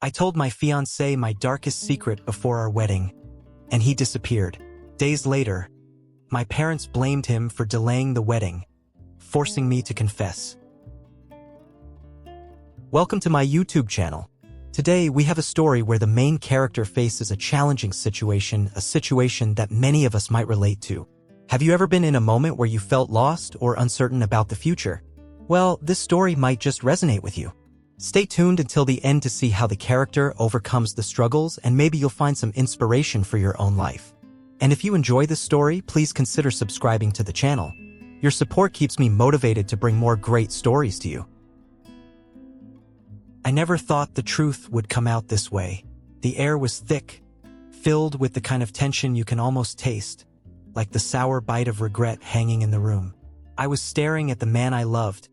I told my fiancé my darkest secret before our wedding, and he disappeared. Days later, my parents blamed him for delaying the wedding, forcing me to confess. Welcome to my YouTube channel. Today, we have a story where the main character faces a challenging situation, a situation that many of us might relate to. Have you ever been in a moment where you felt lost or uncertain about the future? Well, this story might just resonate with you. Stay tuned until the end to see how the character overcomes the struggles, and maybe you'll find some inspiration for your own life. And if you enjoy this story, please consider subscribing to the channel. Your support keeps me motivated to bring more great stories to you. I never thought the truth would come out this way. The air was thick, filled with the kind of tension you can almost taste, like the sour bite of regret hanging in the room. I was staring at the man I loved,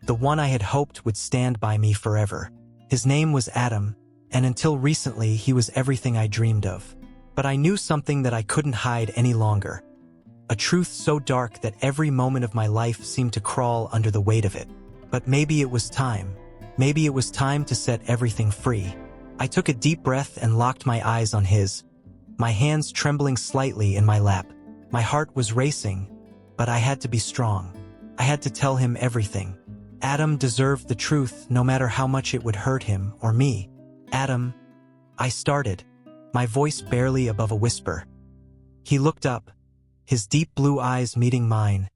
the one I had hoped would stand by me forever. His name was Adam, and until recently he was everything I dreamed of. But I knew something that I couldn't hide any longer. A truth so dark that every moment of my life seemed to crawl under the weight of it. But maybe it was time. Maybe it was time to set everything free. I took a deep breath and locked my eyes on his, my hands trembling slightly in my lap. My heart was racing, but I had to be strong. I had to tell him everything. Adam deserved the truth, no matter how much it would hurt him or me. Adam, I started, my voice barely above a whisper. He looked up, his deep blue eyes meeting mine,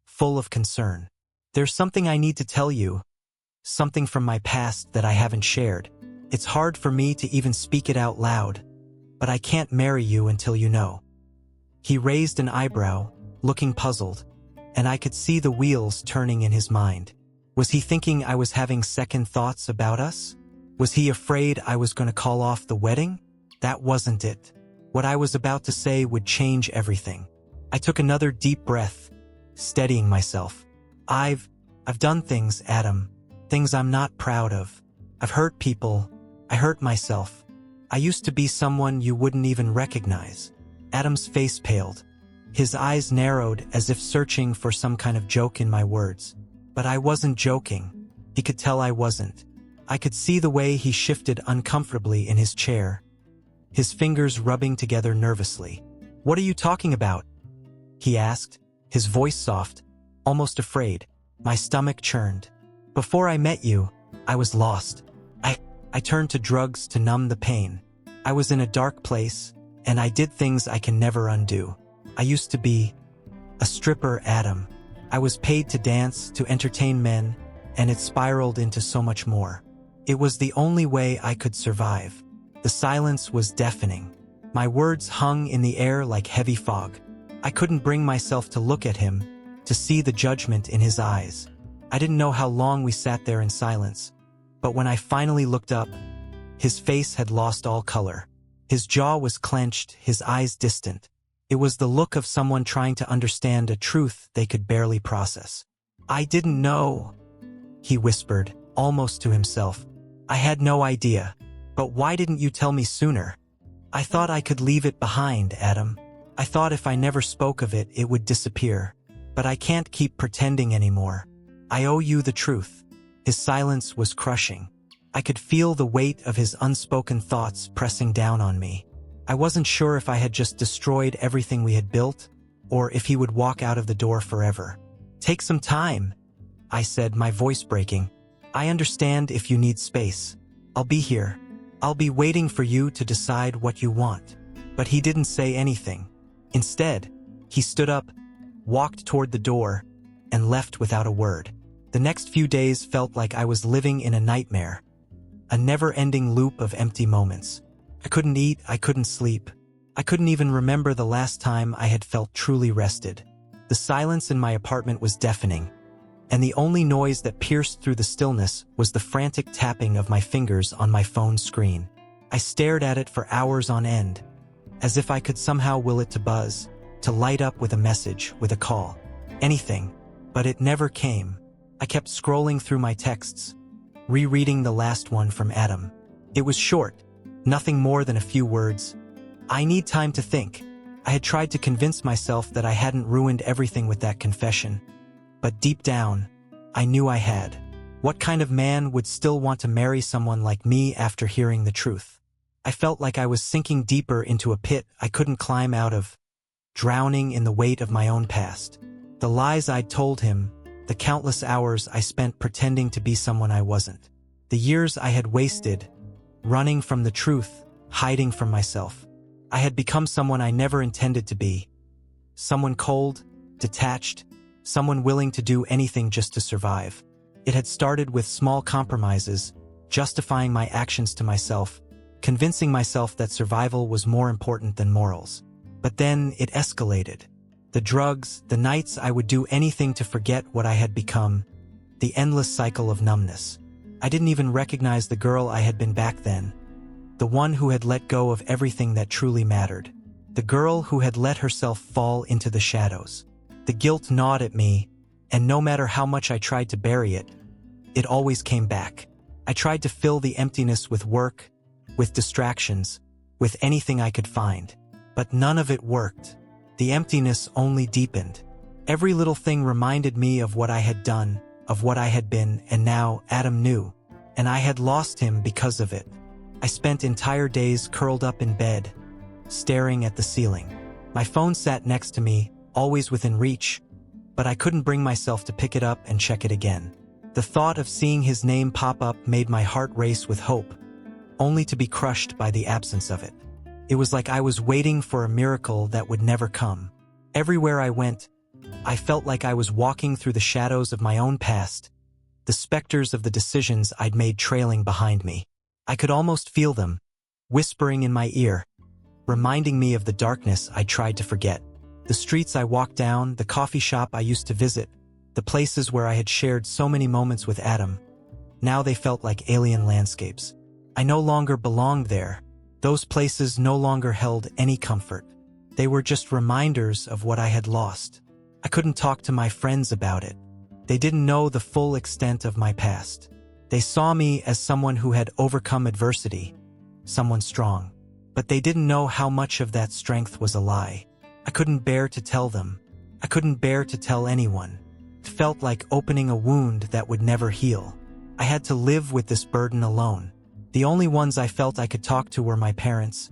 full of concern. There's something I need to tell you, something from my past that I haven't shared. It's hard for me to even speak it out loud, but I can't marry you until you know. He raised an eyebrow, looking puzzled, and I could see the wheels turning in his mind. Was he thinking I was having second thoughts about us? Was he afraid I was going to call off the wedding? That wasn't it. What I was about to say would change everything. I took another deep breath, steadying myself. I've done things, Adam. Things I'm not proud of. I've hurt people. I hurt myself. I used to be someone you wouldn't even recognize. Adam's face paled. His eyes narrowed as if searching for some kind of joke in my words. But I wasn't joking. He could tell I wasn't. I could see the way he shifted uncomfortably in his chair, his fingers rubbing together nervously. "What are you talking about?" he asked, his voice soft, almost afraid. My stomach churned. "Before I met you, I was lost. I turned to drugs to numb the pain. I was in a dark place, and I did things I can never undo. I used to be a stripper, Adam. I was paid to dance, to entertain men, and it spiraled into so much more. It was the only way I could survive." The silence was deafening. My words hung in the air like heavy fog. I couldn't bring myself to look at him, to see the judgment in his eyes. I didn't know how long we sat there in silence, but when I finally looked up, his face had lost all color. His jaw was clenched, his eyes distant. It was the look of someone trying to understand a truth they could barely process. "I didn't know," he whispered, almost to himself. "I had no idea. But why didn't you tell me sooner? I thought I could leave it behind, Adam. I thought if I never spoke of it, it would disappear. But I can't keep pretending anymore. I owe you the truth." His silence was crushing. I could feel the weight of his unspoken thoughts pressing down on me. I wasn't sure if I had just destroyed everything we had built, or if he would walk out of the door forever. "Take some time," I said, my voice breaking. "I understand if you need space. I'll be here. I'll be waiting for you to decide what you want." But he didn't say anything. Instead, he stood up, walked toward the door, and left without a word. The next few days felt like I was living in a nightmare, a never-ending loop of empty moments. I couldn't eat, I couldn't sleep. I couldn't even remember the last time I had felt truly rested. The silence in my apartment was deafening, and the only noise that pierced through the stillness was the frantic tapping of my fingers on my phone screen. I stared at it for hours on end, as if I could somehow will it to buzz, to light up with a message, with a call. Anything, but it never came. I kept scrolling through my texts, rereading the last one from Adam. It was short, nothing more than a few words. "I need time to think." I had tried to convince myself that I hadn't ruined everything with that confession, but deep down, I knew I had. What kind of man would still want to marry someone like me after hearing the truth? I felt like I was sinking deeper into a pit I couldn't climb out of, drowning in the weight of my own past. The lies I'd told him, the countless hours I spent pretending to be someone I wasn't. The years I had wasted, running from the truth, hiding from myself. I had become someone I never intended to be. Someone cold, detached, someone willing to do anything just to survive. It had started with small compromises, justifying my actions to myself, convincing myself that survival was more important than morals. But then it escalated. The drugs, the nights I would do anything to forget what I had become, the endless cycle of numbness. I didn't even recognize the girl I had been back then, the one who had let go of everything that truly mattered, the girl who had let herself fall into the shadows. The guilt gnawed at me, and no matter how much I tried to bury it, it always came back. I tried to fill the emptiness with work, with distractions, with anything I could find. But none of it worked. The emptiness only deepened. Every little thing reminded me of what I had done, of what I had been, and now Adam knew, and I had lost him because of it. I spent entire days curled up in bed, staring at the ceiling. My phone sat next to me, always within reach, but I couldn't bring myself to pick it up and check it again. The thought of seeing his name pop up made my heart race with hope, only to be crushed by the absence of it. It was like I was waiting for a miracle that would never come. Everywhere I went, I felt like I was walking through the shadows of my own past, the specters of the decisions I'd made trailing behind me. I could almost feel them, whispering in my ear, reminding me of the darkness I tried to forget. The streets I walked down, the coffee shop I used to visit, the places where I had shared so many moments with Adam. Now they felt like alien landscapes. I no longer belonged there. Those places no longer held any comfort. They were just reminders of what I had lost. I couldn't talk to my friends about it. They didn't know the full extent of my past. They saw me as someone who had overcome adversity, someone strong. But they didn't know how much of that strength was a lie. I couldn't bear to tell them. I couldn't bear to tell anyone. It felt like opening a wound that would never heal. I had to live with this burden alone. The only ones I felt I could talk to were my parents,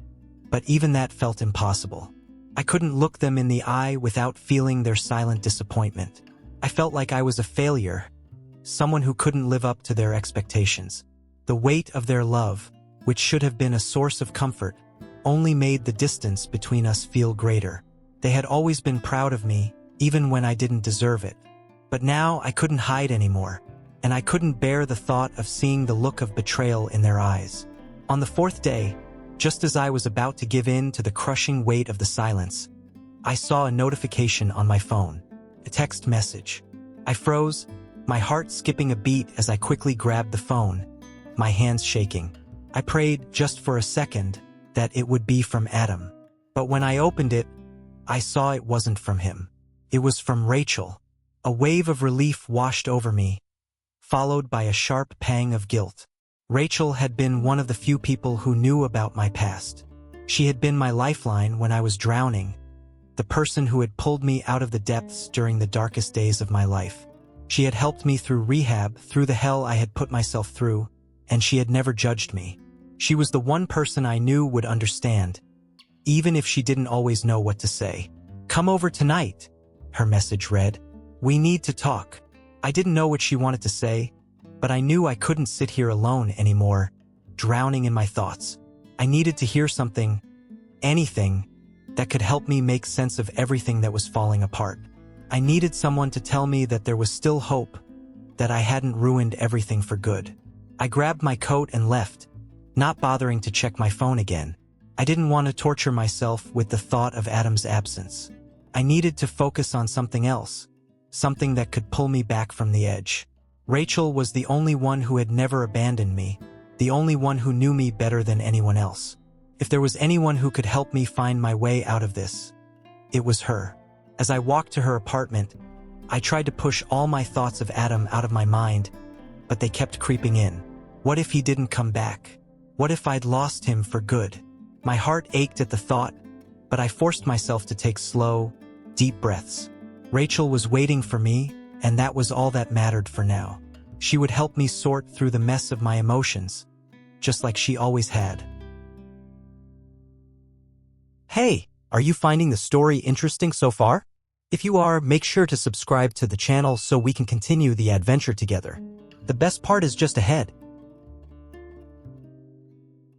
but even that felt impossible. I couldn't look them in the eye without feeling their silent disappointment. I felt like I was a failure, someone who couldn't live up to their expectations. The weight of their love, which should have been a source of comfort, only made the distance between us feel greater. They had always been proud of me, even when I didn't deserve it. But now I couldn't hide anymore, and I couldn't bear the thought of seeing the look of betrayal in their eyes. On the fourth day, just as I was about to give in to the crushing weight of the silence, I saw a notification on my phone, a text message. I froze, my heart skipping a beat as I quickly grabbed the phone, my hands shaking. I prayed, just for a second, that it would be from Adam. But when I opened it, I saw it wasn't from him. It was from Rachel. A wave of relief washed over me, followed by a sharp pang of guilt. Rachel had been one of the few people who knew about my past. She had been my lifeline when I was drowning, the person who had pulled me out of the depths during the darkest days of my life. She had helped me through rehab, through the hell I had put myself through, and she had never judged me. She was the one person I knew would understand, even if she didn't always know what to say. "Come over tonight," her message read. "We need to talk." I didn't know what she wanted to say, but I knew I couldn't sit here alone anymore, drowning in my thoughts. I needed to hear something, anything, that could help me make sense of everything that was falling apart. I needed someone to tell me that there was still hope, that I hadn't ruined everything for good. I grabbed my coat and left, not bothering to check my phone again. I didn't want to torture myself with the thought of Adam's absence. I needed to focus on something else, something that could pull me back from the edge. Rachel was the only one who had never abandoned me, the only one who knew me better than anyone else. If there was anyone who could help me find my way out of this, it was her. As I walked to her apartment, I tried to push all my thoughts of Adam out of my mind, but they kept creeping in. What if he didn't come back? What if I'd lost him for good? My heart ached at the thought, but I forced myself to take slow, deep breaths. Rachel was waiting for me, and that was all that mattered for now. She would help me sort through the mess of my emotions, just like she always had. Hey, are you finding the story interesting so far? If you are, make sure to subscribe to the channel so we can continue the adventure together. The best part is just ahead.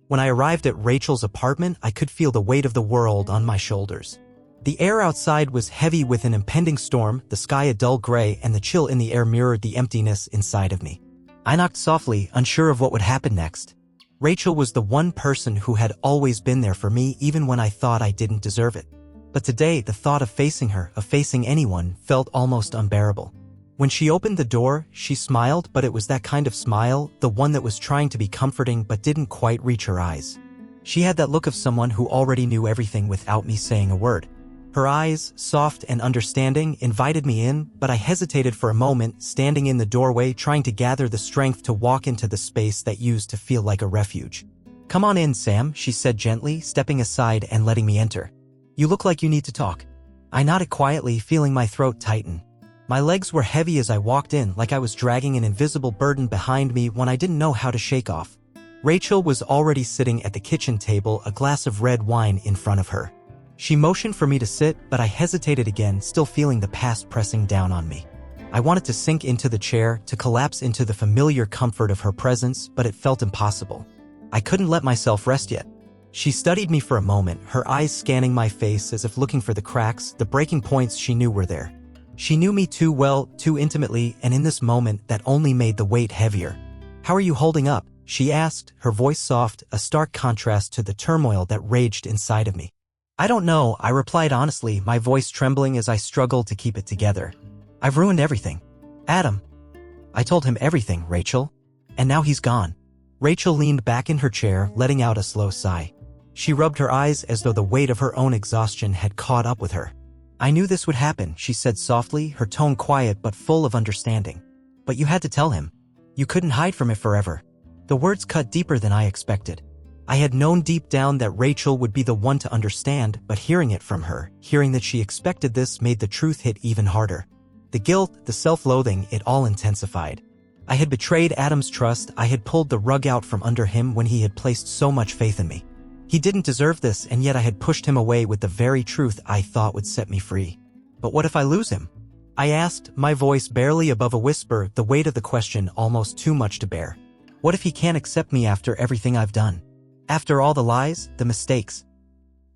When I arrived at Rachel's apartment, I could feel the weight of the world on my shoulders. The air outside was heavy with an impending storm, the sky a dull gray, and the chill in the air mirrored the emptiness inside of me. I knocked softly, unsure of what would happen next. Rachel was the one person who had always been there for me even when I thought I didn't deserve it. But today, the thought of facing her, of facing anyone, felt almost unbearable. When she opened the door, she smiled, but it was that kind of smile, the one that was trying to be comforting but didn't quite reach her eyes. She had that look of someone who already knew everything without me saying a word. Her eyes, soft and understanding, invited me in, but I hesitated for a moment, standing in the doorway trying to gather the strength to walk into the space that used to feel like a refuge. "Come on in, Sam," she said gently, stepping aside and letting me enter. "You look like you need to talk." I nodded quietly, feeling my throat tighten. My legs were heavy as I walked in, like I was dragging an invisible burden behind me when I didn't know how to shake off. Rachel was already sitting at the kitchen table, a glass of red wine in front of her. She motioned for me to sit, but I hesitated again, still feeling the past pressing down on me. I wanted to sink into the chair, to collapse into the familiar comfort of her presence, but it felt impossible. I couldn't let myself rest yet. She studied me for a moment, her eyes scanning my face as if looking for the cracks, the breaking points she knew were there. She knew me too well, too intimately, and in this moment, that only made the weight heavier. "How are you holding up?" she asked, her voice soft, a stark contrast to the turmoil that raged inside of me. "I don't know," I replied honestly, my voice trembling as I struggled to keep it together. "I've ruined everything. Adam." I told him everything, Rachel. And now he's gone. Rachel leaned back in her chair, letting out a slow sigh. She rubbed her eyes as though the weight of her own exhaustion had caught up with her. "I knew this would happen," she said softly, her tone quiet but full of understanding. "But you had to tell him. You couldn't hide from it forever." The words cut deeper than I expected. I had known deep down that Rachel would be the one to understand, but hearing it from her, hearing that she expected this, made the truth hit even harder. The guilt, the self-loathing, it all intensified. I had betrayed Adam's trust, I had pulled the rug out from under him when he had placed so much faith in me. He didn't deserve this, and yet I had pushed him away with the very truth I thought would set me free. But what if I lose him? I asked, my voice barely above a whisper, the weight of the question almost too much to bear. What if he can't accept me after everything I've done? After all the lies, the mistakes?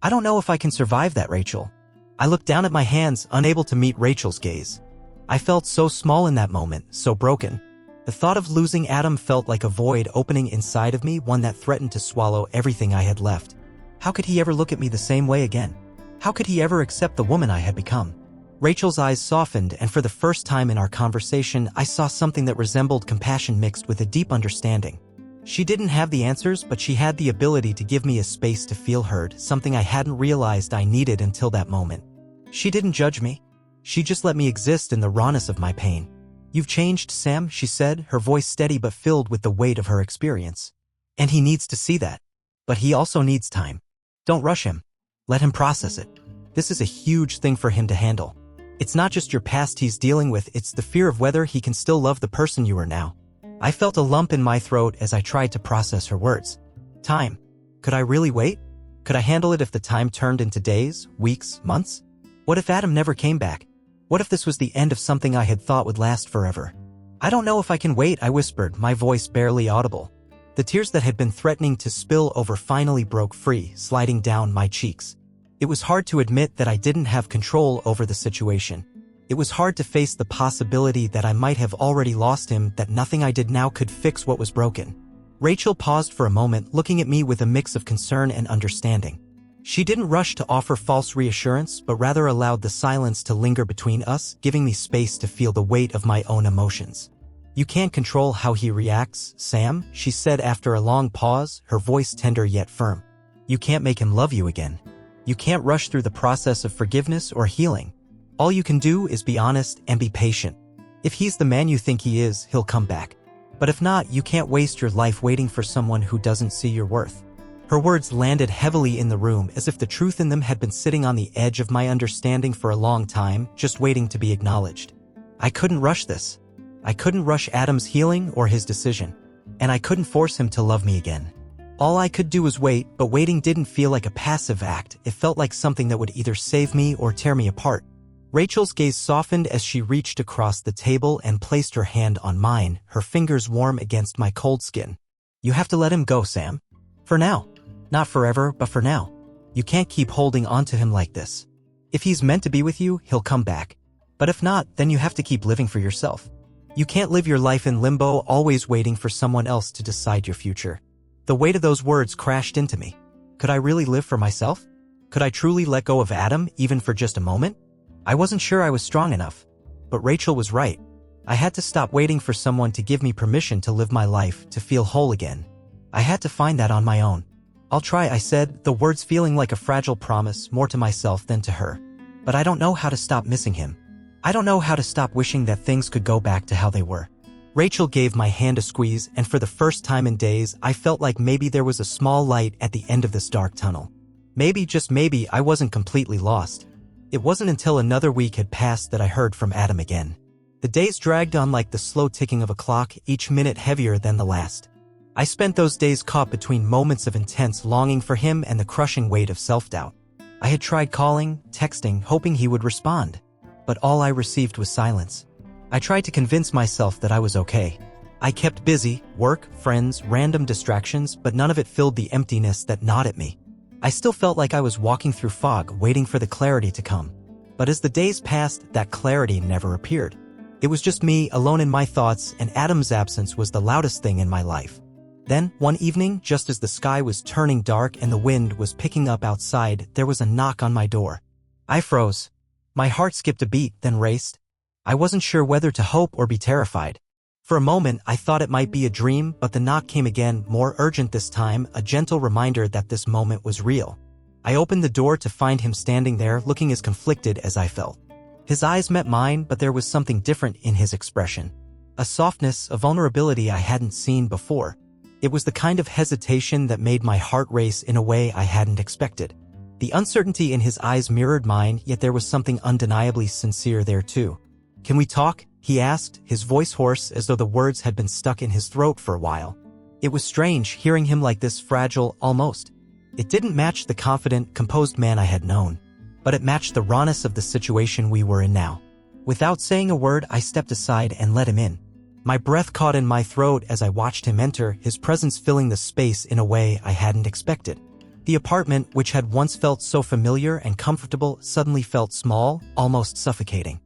I don't know if I can survive that, Rachel. I looked down at my hands, unable to meet Rachel's gaze. I felt so small in that moment, so broken. The thought of losing Adam felt like a void opening inside of me, one that threatened to swallow everything I had left. How could he ever look at me the same way again? How could he ever accept the woman I had become? Rachel's eyes softened, and for the first time in our conversation, I saw something that resembled compassion mixed with a deep understanding. She didn't have the answers, but she had the ability to give me a space to feel heard, something I hadn't realized I needed until that moment. She didn't judge me. She just let me exist in the rawness of my pain. "You've changed, Sam," she said, her voice steady but filled with the weight of her experience. "And he needs to see that. But he also needs time. Don't rush him. Let him process it. This is a huge thing for him to handle. It's not just your past he's dealing with, it's the fear of whether he can still love the person you are now." I felt a lump in my throat as I tried to process her words. Time. Could I really wait? Could I handle it if the time turned into days, weeks, months? What if Adam never came back? What if this was the end of something I had thought would last forever? "I don't know if I can wait," I whispered, my voice barely audible. The tears that had been threatening to spill over finally broke free, sliding down my cheeks. It was hard to admit that I didn't have control over the situation. It was hard to face the possibility that I might have already lost him, that nothing I did now could fix what was broken. Rachel paused for a moment, looking at me with a mix of concern and understanding. She didn't rush to offer false reassurance, but rather allowed the silence to linger between us, giving me space to feel the weight of my own emotions. "You can't control how he reacts, Sam," she said after a long pause, her voice tender yet firm. "You can't make him love you again. You can't rush through the process of forgiveness or healing. All you can do is be honest and be patient. If he's the man you think he is, he'll come back. But if not, you can't waste your life waiting for someone who doesn't see your worth." Her words landed heavily in the room, as if the truth in them had been sitting on the edge of my understanding for a long time, just waiting to be acknowledged. I couldn't rush this. I couldn't rush Adam's healing or his decision. And I couldn't force him to love me again. All I could do was wait, but waiting didn't feel like a passive act. It felt like something that would either save me or tear me apart. Rachel's gaze softened as she reached across the table and placed her hand on mine, her fingers warm against my cold skin. You have to let him go, Sam. For now. Not forever, but for now. You can't keep holding on to him like this. If he's meant to be with you, he'll come back. But if not, then you have to keep living for yourself. You can't live your life in limbo, always waiting for someone else to decide your future. The weight of those words crashed into me. Could I really live for myself? Could I truly let go of Adam, even for just a moment? I wasn't sure I was strong enough. But Rachel was right. I had to stop waiting for someone to give me permission to live my life, to feel whole again. I had to find that on my own. I'll try, I said, the words feeling like a fragile promise, more to myself than to her. But I don't know how to stop missing him. I don't know how to stop wishing that things could go back to how they were. Rachel gave my hand a squeeze, and for the first time in days, I felt like maybe there was a small light at the end of this dark tunnel. Maybe, just maybe, I wasn't completely lost. It wasn't until another week had passed that I heard from Adam again. The days dragged on like the slow ticking of a clock, each minute heavier than the last. I spent those days caught between moments of intense longing for him and the crushing weight of self-doubt. I had tried calling, texting, hoping he would respond. But all I received was silence. I tried to convince myself that I was okay. I kept busy, work, friends, random distractions, but none of it filled the emptiness that gnawed at me. I still felt like I was walking through fog, waiting for the clarity to come. But as the days passed, that clarity never appeared. It was just me, alone in my thoughts, and Adam's absence was the loudest thing in my life. Then, one evening, just as the sky was turning dark and the wind was picking up outside, there was a knock on my door. I froze. My heart skipped a beat, then raced. I wasn't sure whether to hope or be terrified. For a moment, I thought it might be a dream, but the knock came again, more urgent this time, a gentle reminder that this moment was real. I opened the door to find him standing there, looking as conflicted as I felt. His eyes met mine, but there was something different in his expression. A softness, a vulnerability I hadn't seen before. It was the kind of hesitation that made my heart race in a way I hadn't expected. The uncertainty in his eyes mirrored mine, yet there was something undeniably sincere there too. Can we talk? He asked, his voice hoarse as though the words had been stuck in his throat for a while. It was strange hearing him like this, fragile, almost. It didn't match the confident, composed man I had known, but it matched the rawness of the situation we were in now. Without saying a word, I stepped aside and let him in. My breath caught in my throat as I watched him enter, his presence filling the space in a way I hadn't expected. The apartment, which had once felt so familiar and comfortable, suddenly felt small, almost suffocating.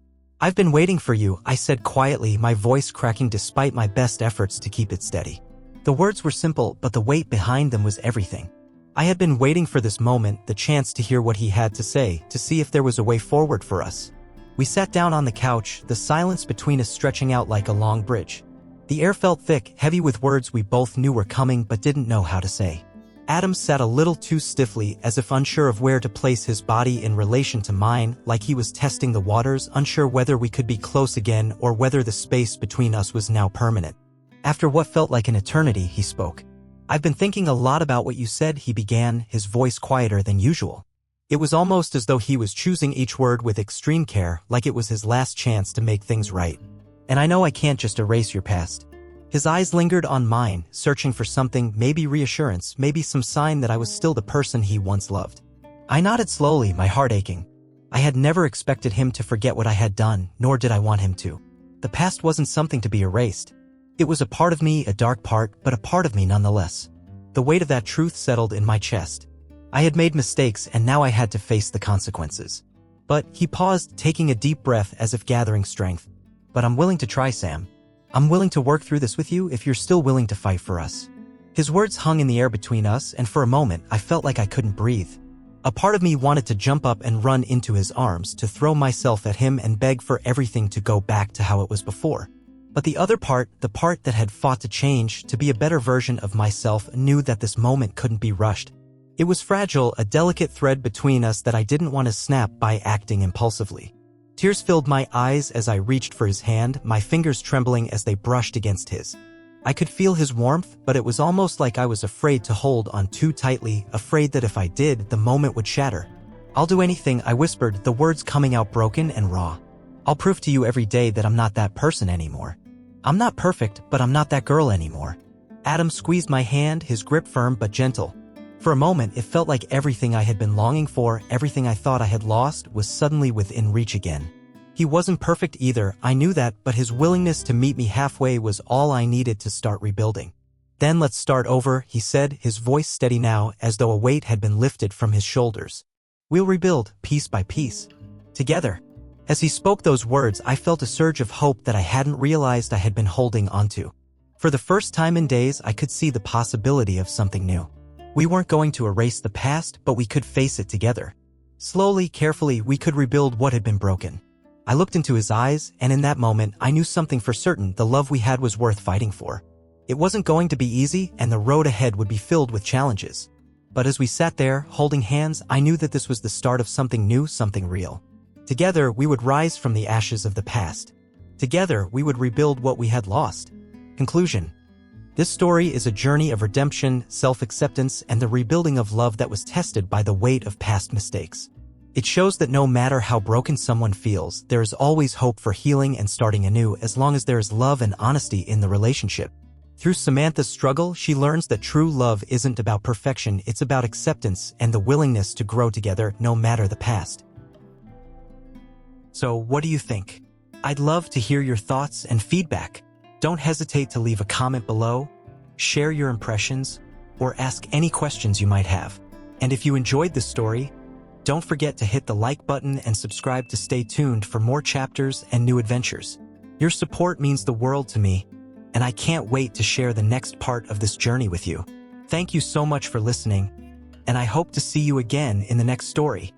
I've been waiting for you, I said quietly, my voice cracking despite my best efforts to keep it steady. The words were simple, but the weight behind them was everything. I had been waiting for this moment, the chance to hear what he had to say, to see if there was a way forward for us. We sat down on the couch, the silence between us stretching out like a long bridge. The air felt thick, heavy with words we both knew were coming but didn't know how to say. Adam sat a little too stiffly, as if unsure of where to place his body in relation to mine, like he was testing the waters, unsure whether we could be close again or whether the space between us was now permanent. After what felt like an eternity, he spoke. I've been thinking a lot about what you said, he began, his voice quieter than usual. It was almost as though he was choosing each word with extreme care, like it was his last chance to make things right. And I know I can't just erase your past. His eyes lingered on mine, searching for something, maybe reassurance, maybe some sign that I was still the person he once loved. I nodded slowly, my heart aching. I had never expected him to forget what I had done, nor did I want him to. The past wasn't something to be erased. It was a part of me, a dark part, but a part of me nonetheless. The weight of that truth settled in my chest. I had made mistakes, and now I had to face the consequences. But he paused, taking a deep breath as if gathering strength. But I'm willing to try, Sam. I'm willing to work through this with you if you're still willing to fight for us. His words hung in the air between us, and for a moment I felt like I couldn't breathe. A part of me wanted to jump up and run into his arms, to throw myself at him and beg for everything to go back to how it was before. But the other part, the part that had fought to change, to be a better version of myself, knew that this moment couldn't be rushed. It was fragile, a delicate thread between us that I didn't want to snap by acting impulsively. Tears filled my eyes as I reached for his hand, my fingers trembling as they brushed against his. I could feel his warmth, but it was almost like I was afraid to hold on too tightly, afraid that if I did, the moment would shatter. I'll do anything, I whispered, the words coming out broken and raw. I'll prove to you every day that I'm not that person anymore. I'm not perfect, but I'm not that girl anymore. Adam squeezed my hand, his grip firm but gentle. For a moment, it felt like everything I had been longing for, everything I thought I had lost, was suddenly within reach again. He wasn't perfect either, I knew that, but his willingness to meet me halfway was all I needed to start rebuilding. Then let's start over, he said, his voice steady now, as though a weight had been lifted from his shoulders. We'll rebuild, piece by piece. Together. As he spoke those words, I felt a surge of hope that I hadn't realized I had been holding onto. For the first time in days, I could see the possibility of something new. We weren't going to erase the past, but we could face it together. Slowly, carefully, we could rebuild what had been broken. I looked into his eyes, and in that moment, I knew something for certain: the love we had was worth fighting for. It wasn't going to be easy, and the road ahead would be filled with challenges. But as we sat there, holding hands, I knew that this was the start of something new, something real. Together, we would rise from the ashes of the past. Together, we would rebuild what we had lost. Conclusion. This story is a journey of redemption, self-acceptance, and the rebuilding of love that was tested by the weight of past mistakes. It shows that no matter how broken someone feels, there is always hope for healing and starting anew as long as there is love and honesty in the relationship. Through Samantha's struggle, she learns that true love isn't about perfection, it's about acceptance and the willingness to grow together no matter the past. So, what do you think? I'd love to hear your thoughts and feedback. Don't hesitate to leave a comment below, share your impressions, or ask any questions you might have. And if you enjoyed this story, don't forget to hit the like button and subscribe to stay tuned for more chapters and new adventures. Your support means the world to me, and I can't wait to share the next part of this journey with you. Thank you so much for listening, and I hope to see you again in the next story.